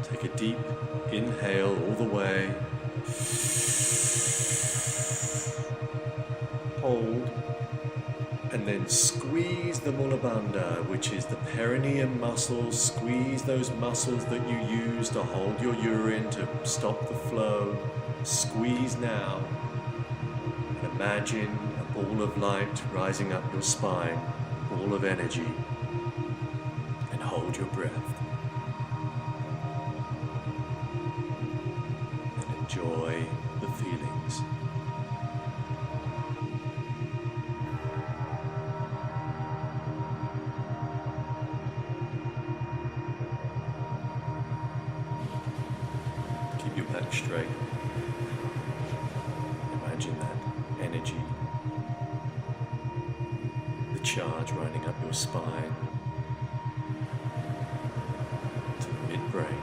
Take a deep inhale all the way. Hold. And then squeeze the mula bandha, which is the perineum muscles. Squeeze those muscles that you use to hold your urine, to stop the flow. Squeeze now. And imagine a ball of light rising up your spine, ball of energy. And hold your breath. And enjoy the feelings. Keep your back straight. Imagine that energy, the charge running up your spine to the midbrain.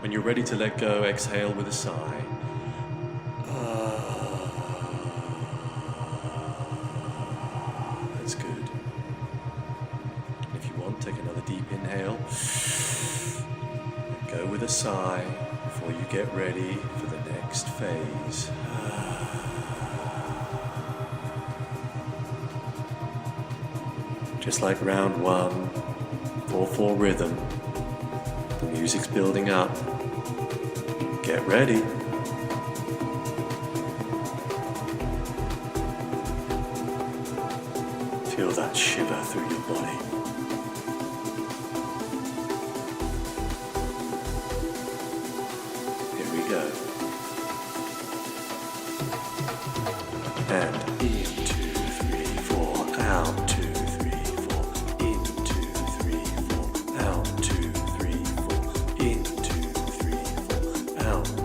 When you're ready to let go, exhale with a sigh. That's good. And if you want, take another deep inhale. And go with a sigh before you get ready for the next phase. Just like round 1, 4/4 rhythm. The music's building up. Get ready. Feel that shiver through your body. Here we go. And in 2, 3, 4, out 2, 3, 4, in 2, 3, 4, out 2, 3, 4, in 2, 3, 4, out